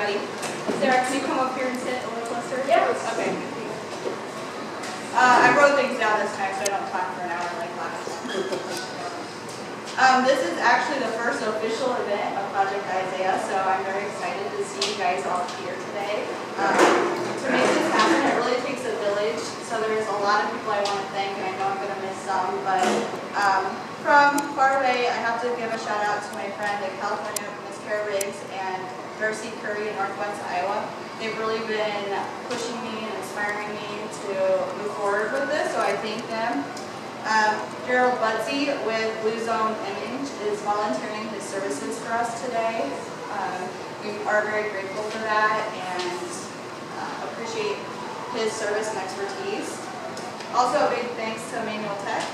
everybody. Sarah, can you come up here and sit a little closer? Yes. Okay. I wrote things down this time so I don't talk for an hour like last time. This is actually the first official event of Project Isaiah, so I'm very excited to see you guys all here today. To make this happen, it really takes a village, so there's a lot of people I want to thank, and I know I'm going to miss some, but from far away, I have to give a shout out to my friend in California, Miss Kara Riggs, and Darcy Curry in Northwest Iowa. They've really been pushing me and inspiring me to move forward with this, so I thank them. Gerald Budsey with Blue Zone Image is volunteering his services for us today. We are very grateful for that and appreciate his service and expertise. Also, a big thanks to Manual Tech,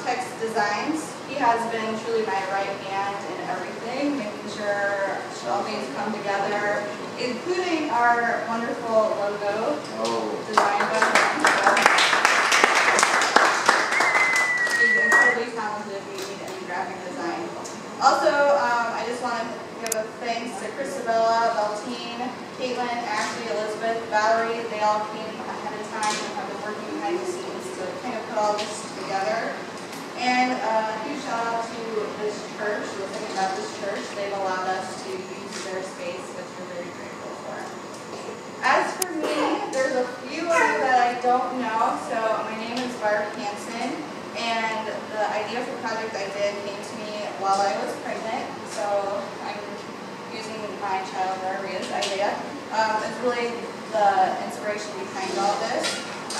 Text Designs. He has been truly my right hand in everything, making sure all things come together, including our wonderful logo designed by him. He's incredibly talented in graphic design. Also, I just want to give a thanks to Christabella, Beltine, Caitlin, Ashley, Elizabeth, Valerie. They all came ahead of time and have been working behind the scenes to kind of put all this together. And a huge shout out to this church, the Second Baptist Church. They've allowed us to use their space, which we're very grateful for. As for me, there's a few of you that I don't know. So my name is Barb Hansen, and the idea for Project Isaiah came to me while I was pregnant. So I'm using my child, wherever he is, Isaiah. It's really the inspiration behind all this.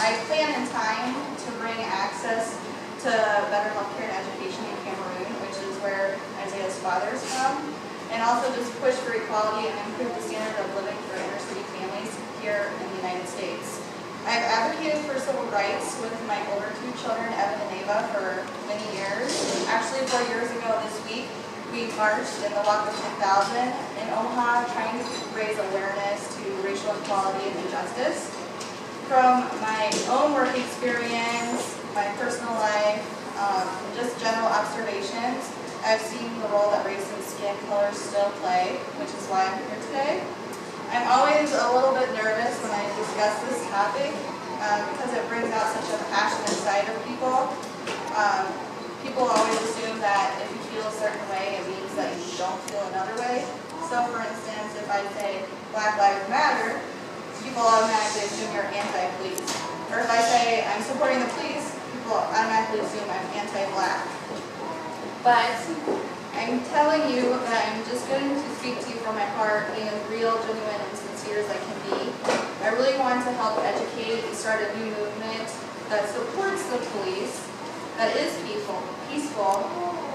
I plan in time to bring access to better healthcare and education in Cameroon, which is where Isaiah's father is from, and also just push for equality and improve the standard of living for inner city families here in the United States. I've advocated for civil rights with my older two children, Evan and Ava, for many years. Actually, 4 years ago this week, we marched in the Walk of 10,000 in Omaha, trying to raise awareness to racial equality and injustice. From my own work experience, my personal life, just general observations, I've seen the role that race and skin color still play, which is why I'm here today. I'm always a little bit nervous when I discuss this topic because it brings out such a passionate side of people. People always assume that if you feel a certain way, it means that you don't feel another way. So for instance, if I say Black Lives Matter, people automatically assume you're anti-police. Or if I say I'm supporting the police, people automatically assume I'm anti-black. But I'm telling you that I'm just going to speak to you from my heart, being as real, genuine, and sincere as I can be. I really want to help educate and start a new movement that supports the police, that is peaceful,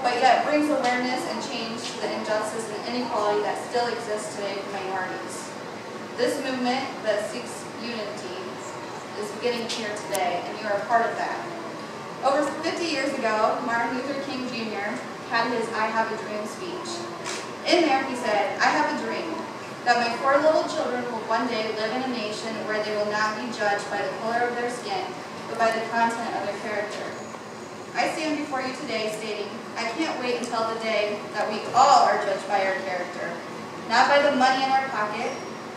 but yet brings awareness and change to the injustice and inequality that still exists today for minorities. This movement that seeks unity is beginning here today, and you are a part of that. Over 50 years ago, Martin Luther King Jr. had his I Have a Dream speech. In there he said, "I have a dream that my 4 little children will one day live in a nation where they will not be judged by the color of their skin, but by the content of their character." I stand before you today stating, I can't wait until the day that we all are judged by our character, not by the money in our pocket,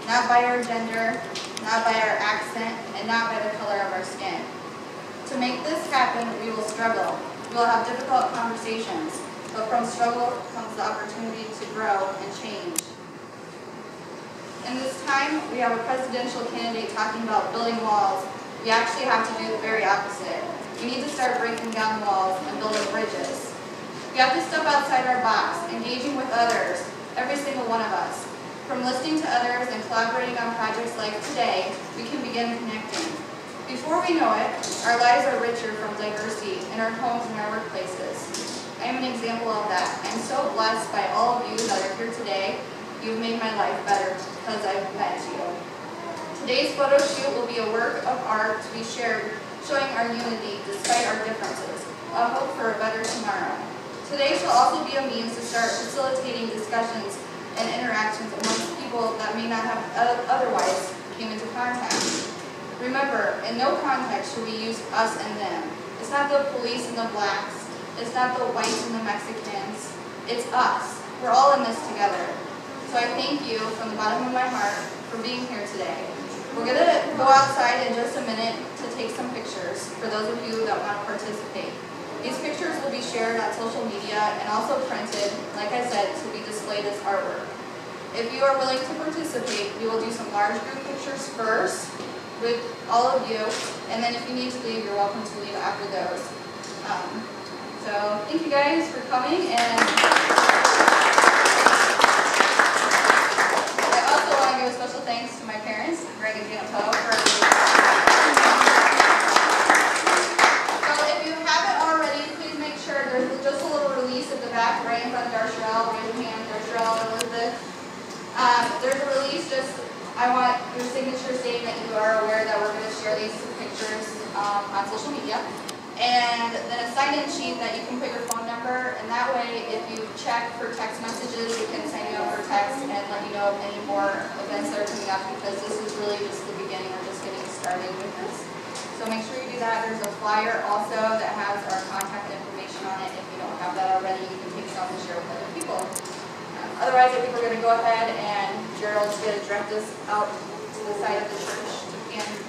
not by our gender, not by our accent, and not by the color of our skin. To make this happen, we will struggle. We will have difficult conversations, but from struggle comes the opportunity to grow and change. In this time, we have a presidential candidate talking about building walls. We actually have to do the very opposite. We need to start breaking down walls and building bridges. We have to step outside our box, engaging with others, every single one of us. From listening to others and collaborating on projects like today, we can begin connecting. Before we know it, our lives are richer from diversity in our homes and our workplaces. I am an example of that. I'm so blessed by all of you that are here today. You've made my life better because I've met you. Today's photo shoot will be a work of art to be shared, showing our unity despite our differences, a hope for a better tomorrow. Today shall also be a means to start facilitating discussions and interactions amongst people that may not have otherwise came into contact. Remember, in no context should we use us and them. It's not the police and the blacks. It's not the whites and the Mexicans. It's us. We're all in this together. So I thank you from the bottom of my heart for being here today. We're going to go outside in just a minute to take some pictures for those of you that want to participate. These pictures will be shared on social media and also printed, like I said, to be displayed as artwork. If you are willing to participate, we will do some large group pictures first with all of you, and then if you need to leave, you're welcome to leave after those. So thank you guys for coming, and I also want to give a special thanks to my parents, Greg and Janet Poe, for there's just a little release at the back right in front of Darshell. Raise your hand, Darshell, Elizabeth. There's a release, I want your signature saying that you are aware that we're going to share these pictures on social media. And then a sign-in sheet that you can put your phone number, and that way if you check for text messages, we can send you over text and let you know of any more events that are coming up, because this is really just the beginning. We're just getting started with this. So make sure you do that. There's a flyer also that has our contact information on it. If you don't have that already, you can take some and share with other people. Otherwise, I think we're going to go ahead and Gerald's going to direct us out to the side of the church to begin